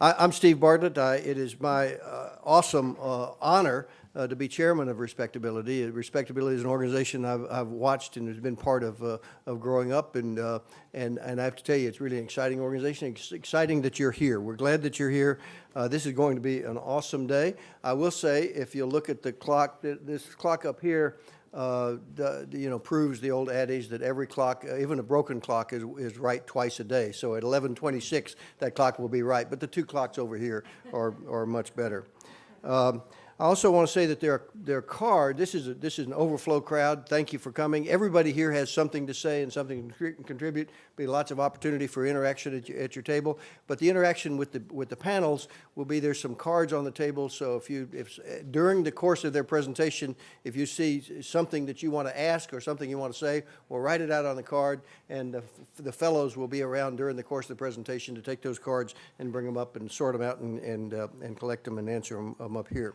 I'm Steve Bartlett. It is my awesome honor to be chairman of Respectability. Respectability is an organization I've watched and has been part of growing up, and I have to tell you, it's really an exciting organization. It's exciting that you're here. We're glad that you're here. This is going to be an awesome day. I will say, if you look at the clock, this clock up here, proves the old adage that every clock, even a broken clock, is right twice a day. So at 11:26, that clock will be right. But the two clocks over here are much better. I also want to say that their card. This is an overflow crowd. Thank you for coming. Everybody here has something to say and something to contribute. Be lots of opportunity for interaction at your table. But the interaction with the panels will be, there's some cards on the table. So if during the course of their presentation, if you see something that you want to ask or something you want to say, we'll write it out on the card, and the fellows will be around during the course of the presentation to take those cards and bring them up and sort them out and collect them and answer them up here.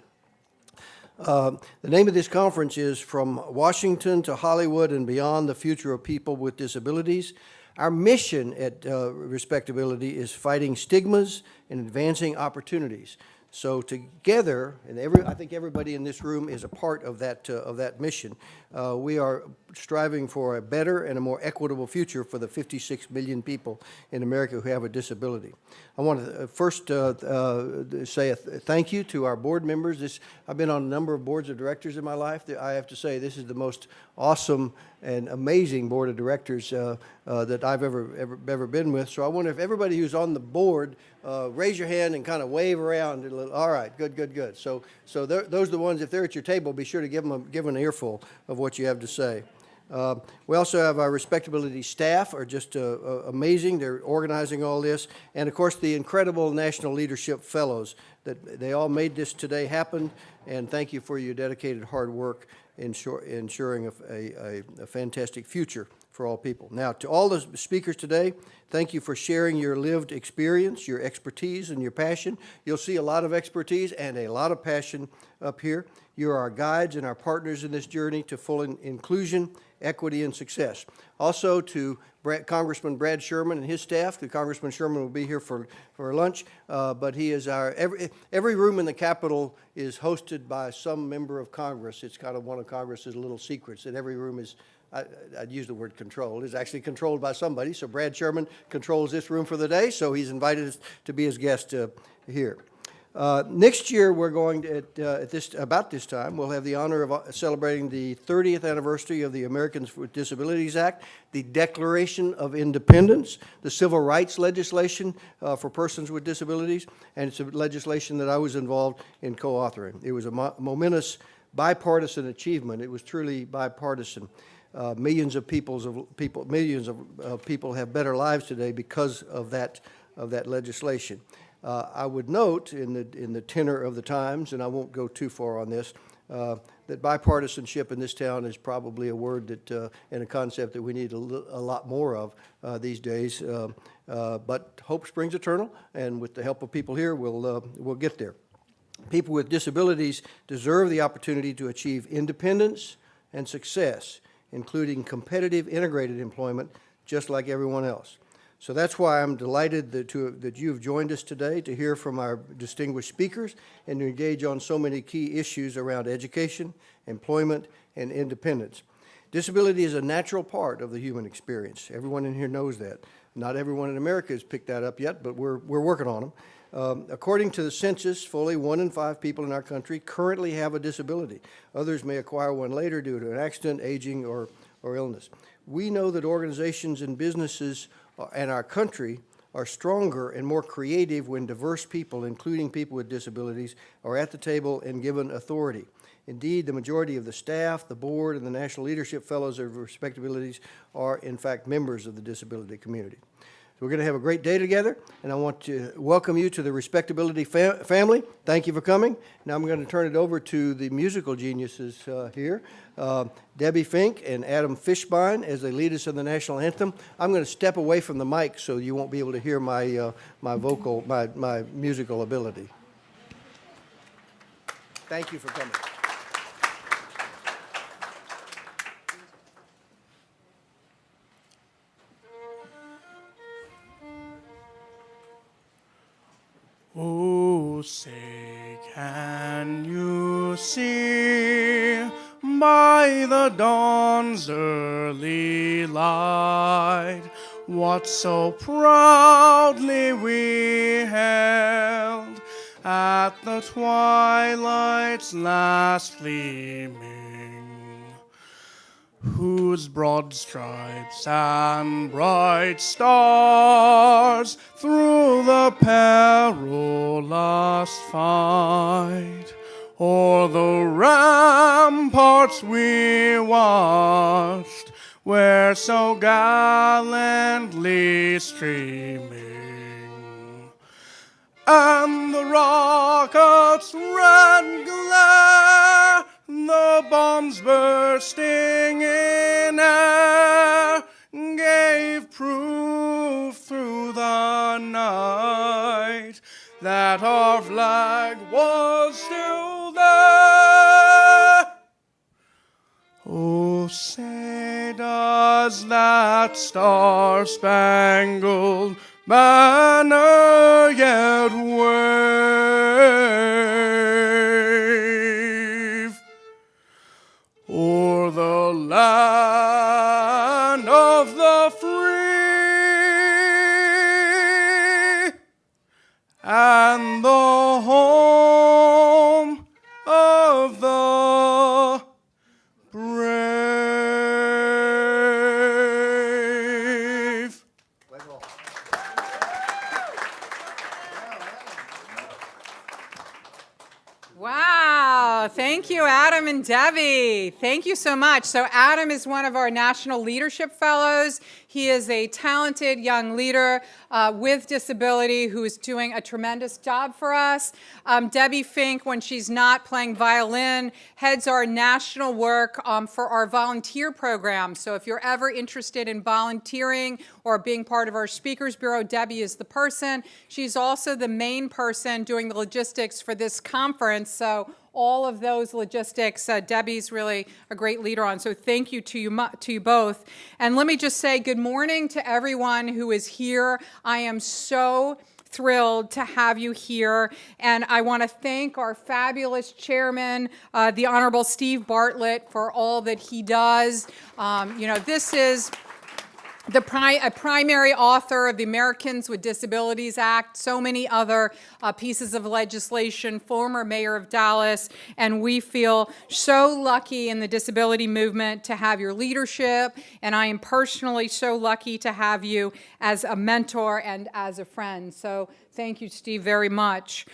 The name of this conference is From Washington to Hollywood and Beyond: The Future of People with Disabilities. Our mission at Respectability is fighting stigmas and advancing opportunities. So together, and I think everybody in this room is a part of that mission. We are striving for a better and a more equitable future for the 56 million people in America who have a disability. I want to first say a thank you to our board members. I've been on a number of boards of directors in my life. I have to say, this is the most awesome and amazing board of directors that I've ever been with. So I wonder if everybody who's on the board, raise your hand and kind of wave around a little. All right, good. So those are the ones, if they're at your table, be sure to give them an earful of what you have to say. We also have our Respectability staff are just amazing. They're organizing all this. And of course, the incredible National Leadership Fellows, that they all made this today happen. And thank you for your dedicated hard work ensuring a fantastic future for all people. Now, to all the speakers today, thank you for sharing your lived experience, your expertise, and your passion. You'll see a lot of expertise and a lot of passion up here. You're our guides and our partners in this journey to full inclusion, equity, and success. Also to Congressman Brad Sherman and his staff. Congressman Sherman will be here for lunch, but he is every room in the Capitol is hosted by some member of Congress. It's kind of one of Congress's little secrets, that every room is, I'd use the word controlled, is actually controlled by somebody. So Brad Sherman controls this room for the day, so he's invited us to be his guest here. Next year, we're going to, about this time, we'll have the honor of celebrating the 30th anniversary of the Americans with Disabilities Act, the Declaration of Independence, the Civil Rights legislation for persons with disabilities, and it's a legislation that I was involved in co-authoring. It was a momentous bipartisan achievement. It was truly bipartisan. Millions of people have better lives today because of that legislation. I would note in the tenor of the times, and I won't go too far on this, that bipartisanship in this town is probably a word that and a concept that we need a lot more of these days. But hope springs eternal, and with the help of people here, we'll get there. People with disabilities deserve the opportunity to achieve independence and success, including competitive integrated employment, just like everyone else. So that's why I'm delighted that you've joined us today to hear from our distinguished speakers and to engage on so many key issues around education, employment, and independence. Disability is a natural part of the human experience. Everyone in here knows that. Not everyone in America has picked that up yet, but we're working on them. According to the census, fully 1 in 5 people in our country currently have a disability. Others may acquire one later due to an accident, aging, or illness. We know that organizations and businesses and our country are stronger and more creative when diverse people, including people with disabilities, are at the table and given authority. Indeed, the majority of the staff, the board, and the National Leadership Fellows of Respectabilities are, in fact, members of the disability community. So we're going to have a great day together, and I want to welcome you to the Respectability family. Thank you for coming. Now I'm going to turn it over to the musical geniuses here, Debbie Fink and Adam Fishbein, as they lead us in the national anthem. I'm going to step away from the mic so you won't be able to hear my my musical ability. Thank you for coming. Oh, say, can you see by the dawn's early light what so proudly we held at the twilight's last gleaming, whose broad stripes and bright stars through the perilous fight o'er the ramparts we watched were so gallantly streaming, and the rocket's red glare, the bombs bursting in air, gave proof through the night that our flag was still there. Oh, say does that star-spangled banner yet wave o'er the land of the free and the home of the brave? Wow, thank you, Adam and Debbie. Thank you so much. So Adam is one of our National Leadership Fellows. He is a talented young leader with disability who is doing a tremendous job for us. Debbie Fink, when she's not playing violin, heads our national work for our volunteer program. So if you're ever interested in volunteering or being part of our Speakers Bureau, Debbie is the person. She's also the main person doing the logistics for this conference. So all of those logistics, Debbie's really a great leader on. So thank you to you both. And let me just say good morning to everyone who is here. I am so thrilled to have you here. And I want to thank our fabulous chairman, the Honorable Steve Bartlett, for all that he does. This is a primary author of the Americans with Disabilities Act, so many other pieces of legislation, former mayor of Dallas, and we feel so lucky in the disability movement to have your leadership, and I am personally so lucky to have you as a mentor and as a friend. So thank you, Steve, very much.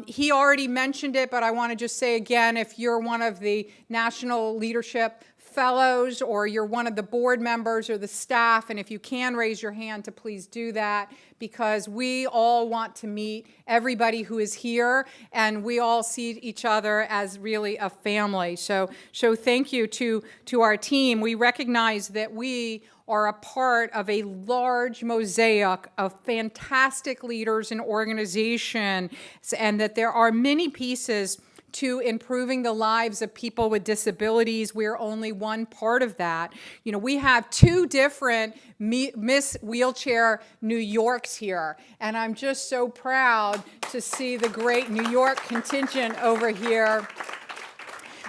He already mentioned it, but I want to just say again, if you're one of the National Leadership Fellows or you're one of the board members or the staff, and if you can raise your hand to please do that, because we all want to meet everybody who is here, and we all see each other as really a family. So thank you to our team. We recognize that we are a part of a large mosaic of fantastic leaders and organizations, and that there are many pieces to improving the lives of people with disabilities. We're only one part of that. You know, we have two different Miss Wheelchair New Yorks here, and I'm just so proud to see the great New York contingent over here.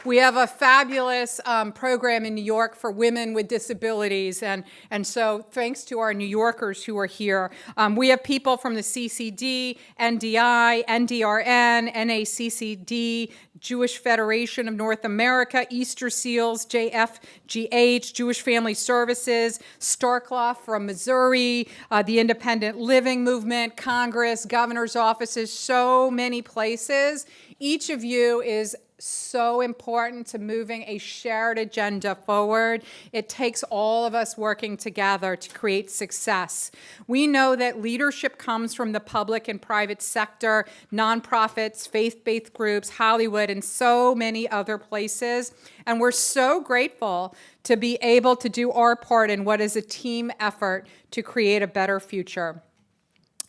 We have a fabulous program in New York for women with disabilities, and so thanks to our New Yorkers who are here. We have people from the CCD, NDI, NDRN, NACCD, Jewish Federation of North America, Easter Seals, JFGH, Jewish Family Services, Starkloff from Missouri, the Independent Living Movement, Congress, governor's offices, so many places. Each of you is so important to moving a shared agenda forward. It takes all of us working together to create success. We know that leadership comes from the public and private sector, nonprofits, faith-based groups, Hollywood, and so many other places. And we're so grateful to be able to do our part in what is a team effort to create a better future.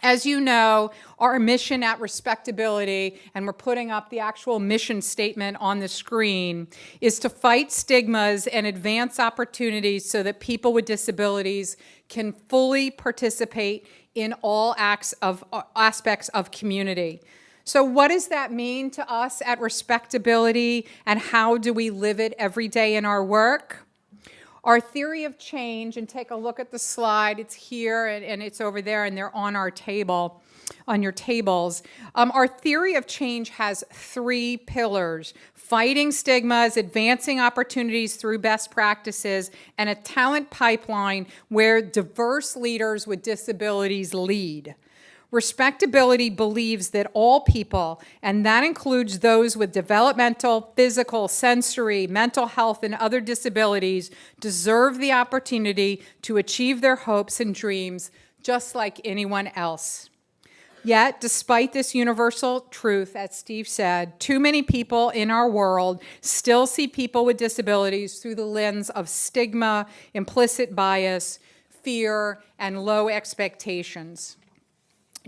As you know, our mission at Respectability, and we're putting up the actual mission statement on the screen, is to fight stigmas and advance opportunities so that people with disabilities can fully participate in all aspects of community. So what does that mean to us at Respectability, and how do we live it every day in our work? Our theory of change, and take a look at the slide, it's here and it's over there, and they're on our table, on your tables. Our theory of change has 3 pillars: fighting stigmas, advancing opportunities through best practices, and a talent pipeline where diverse leaders with disabilities lead. Respectability believes that all people, and that includes those with developmental, physical, sensory, mental health, and other disabilities, deserve the opportunity to achieve their hopes and dreams just like anyone else. Yet, despite this universal truth, as Steve said, too many people in our world still see people with disabilities through the lens of stigma, implicit bias, fear, and low expectations.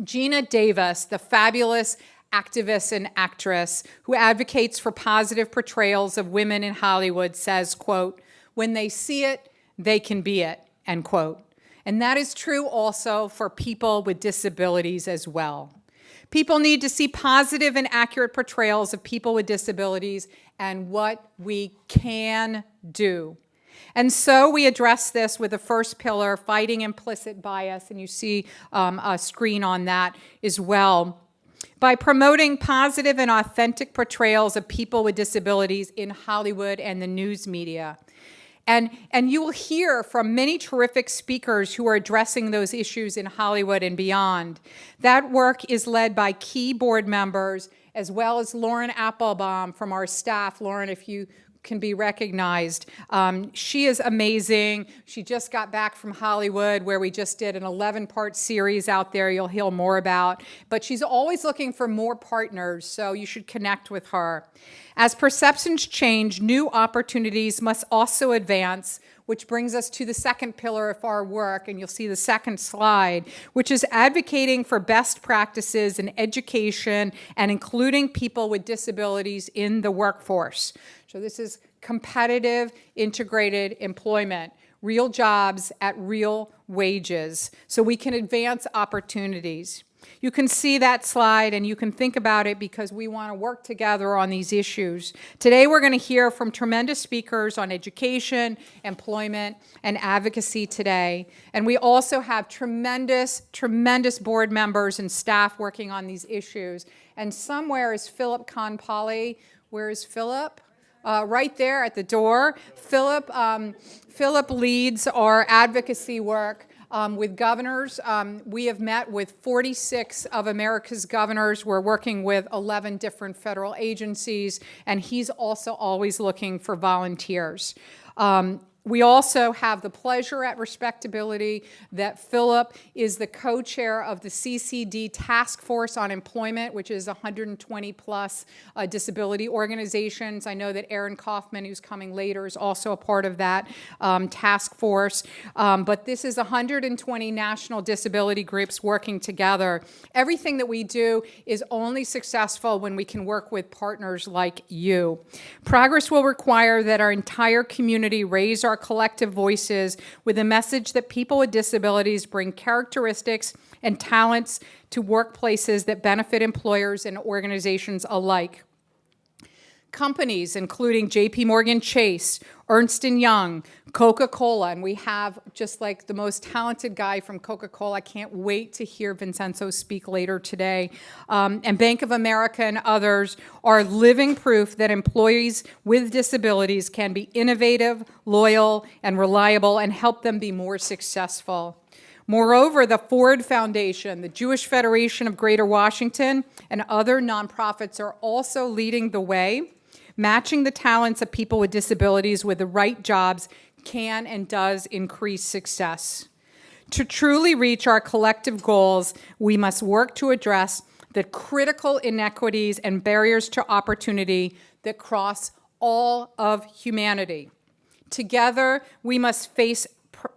Gina Davis, the fabulous activist and actress who advocates for positive portrayals of women in Hollywood, says, quote, "When they see it, they can be it," end quote. And that is true also for people with disabilities as well. People need to see positive and accurate portrayals of people with disabilities and what we can do. And so we address this with the first pillar, fighting implicit bias, and you see a screen on that as well, by promoting positive and authentic portrayals of people with disabilities in Hollywood and the news media. And you will hear from many terrific speakers who are addressing those issues in Hollywood and beyond. That work is led by key board members, as well as Lauren Applebaum from our staff. Lauren, if you can be recognized. She is amazing. She just got back from Hollywood, where we just did an 11-part series out there you'll hear more about. But she's always looking for more partners, so you should connect with her. As perceptions change, new opportunities must also advance, which brings us to the second pillar of our work, and you'll see the second slide, which is advocating for best practices in education and including people with disabilities in the workforce. So this is competitive, integrated employment, real jobs at real wages, so we can advance opportunities. You can see that slide and you can think about it, because we want to work together on these issues. Today we're going to hear from tremendous speakers on education, employment, and advocacy today. And we also have tremendous, tremendous board members and staff working on these issues. And somewhere is Philip Conpolly. Where is Philip? Right there at the door. Philip leads our advocacy work with governors. We have met with 46 of America's governors. We're working with 11 different federal agencies, and he's also always looking for volunteers. We also have the pleasure at Respectability that Philip is the co-chair of the CCD Task Force on Employment, which is 120 plus disability organizations. I know that Aaron Kaufman, who's coming later, is also a part of that task force. But this is 120 national disability groups working together. Everything that we do is only successful when we can work with partners like you. Progress will require that our entire community raise our collective voices with a message that people with disabilities bring characteristics and talents to workplaces that benefit employers and organizations alike. Companies including J.P. Morgan Chase, Ernst & Young, Coca-Cola, and we have just like the most talented guy from Coca-Cola. I can't wait to hear Vincenzo speak later today. And Bank of America and others are living proof that employees with disabilities can be innovative, loyal, and reliable, and help them be more successful. Moreover, the Ford Foundation, the Jewish Federation of Greater Washington, and other nonprofits are also leading the way. Matching the talents of people with disabilities with the right jobs can and does increase success. To truly reach our collective goals, we must work to address the critical inequities and barriers to opportunity that cross all of humanity. Together, we must face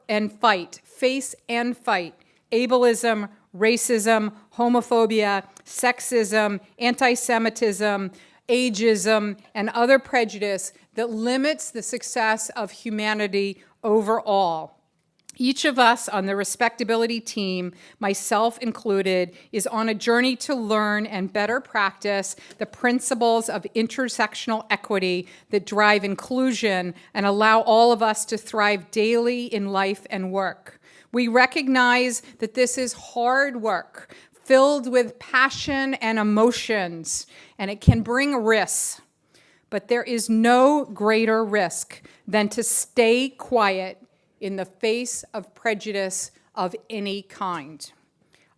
and fight ableism, racism, homophobia, sexism, anti-Semitism, ageism, and other prejudice that limits the success of humanity overall. Each of us on the Respectability team, myself included, is on a journey to learn and better practice the principles of intersectional equity that drive inclusion and allow all of us to thrive daily in life and work. We recognize that this is hard work, filled with passion and emotions, and it can bring risks. But there is no greater risk than to stay quiet in the face of prejudice of any kind.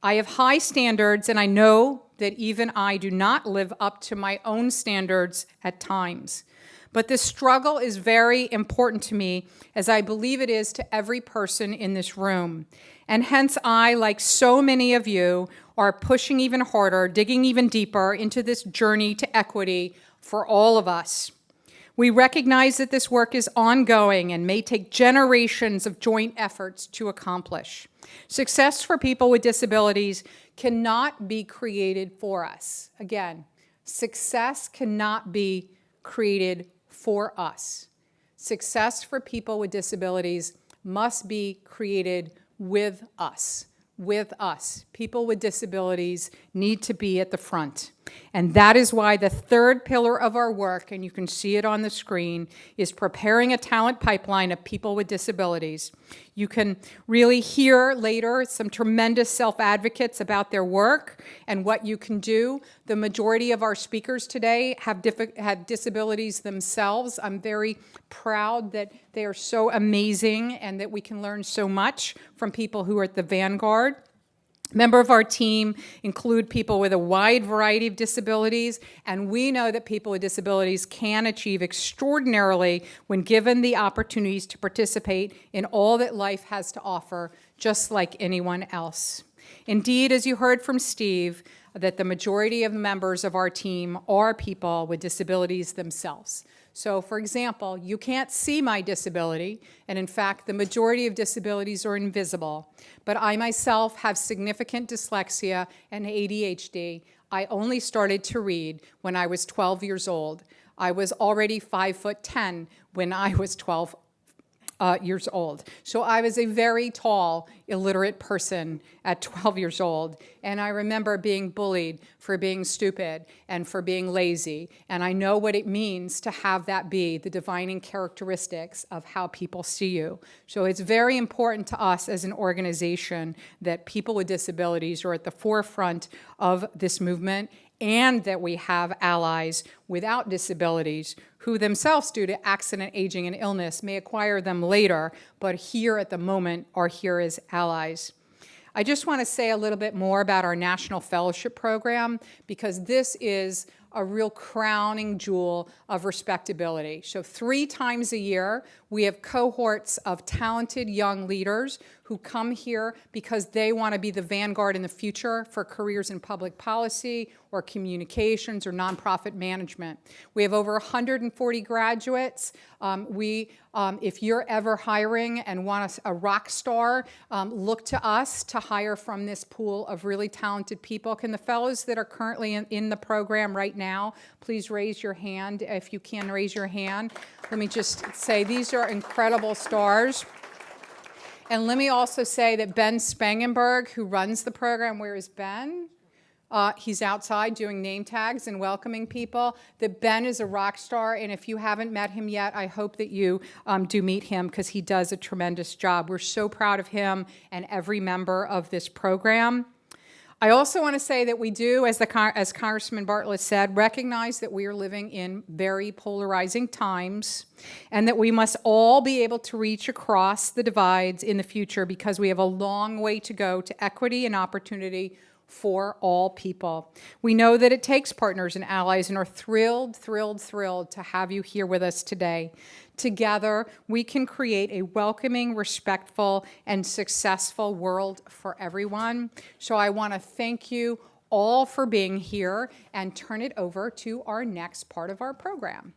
I have high standards, and I know that even I do not live up to my own standards at times. But this struggle is very important to me, as I believe it is to every person in this room. And hence I, like so many of you, are pushing even harder, digging even deeper into this journey to equity for all of us. We recognize that this work is ongoing and may take generations of joint efforts to accomplish. Success for people with disabilities cannot be created for us. Again, success cannot be created for us. Success for people with disabilities must be created with us. With us. People with disabilities need to be at the front. And that is why the third pillar of our work, and you can see it on the screen, is preparing a talent pipeline of people with disabilities. You can really hear later some tremendous self-advocates about their work and what you can do. The majority of our speakers today have disabilities themselves. I'm very proud that they are so amazing and that we can learn so much from people who are at the vanguard. Members of our team include people with a wide variety of disabilities, and we know that people with disabilities can achieve extraordinarily when given the opportunities to participate in all that life has to offer, just like anyone else. Indeed, as you heard from Steve, that the majority of members of our team are people with disabilities themselves. So, for example, you can't see my disability, and in fact, the majority of disabilities are invisible. But I myself have significant dyslexia and ADHD. I only started to read when I was 12 years old. I was already 5'10" when I was 12 years old. So I was a very tall, illiterate person at 12 years old. And I remember being bullied for being stupid and for being lazy. And I know what it means to have that be the defining characteristics of how people see you. So it's very important to us as an organization that people with disabilities are at the forefront of this movement, and that we have allies without disabilities who themselves, due to accident, aging, and illness, may acquire them later, but here at the moment are here as allies. I just want to say a little bit more about our National Fellowship Program, because this is a real crowning jewel of respectability. So 3 times a year, we have cohorts of talented young leaders who come here because they want to be the vanguard in the future for careers in public policy or communications or nonprofit management. We have over 140 graduates. If you're ever hiring and want a rock star, look to us to hire from this pool of really talented people. Can the fellows that are currently in the program right now, please raise your hand if you can raise your hand. Let me just say these are incredible stars. And let me also say that Ben Spangenberg, who runs the program, where is Ben? He's outside doing name tags and welcoming people. That Ben is a rock star, and if you haven't met him yet, I hope that you do meet him, because he does a tremendous job. We're so proud of him and every member of this program. I also want to say that we do, as Congressman Bartlett said, recognize that we are living in very polarizing times, and that we must all be able to reach across the divides in the future, because we have a long way to go to equity and opportunity for all people. We know that it takes partners and allies, and are thrilled to have you here with us today. Together, we can create a welcoming, respectful, and successful world for everyone. So I want to thank you all for being here and turn it over to our next part of our program.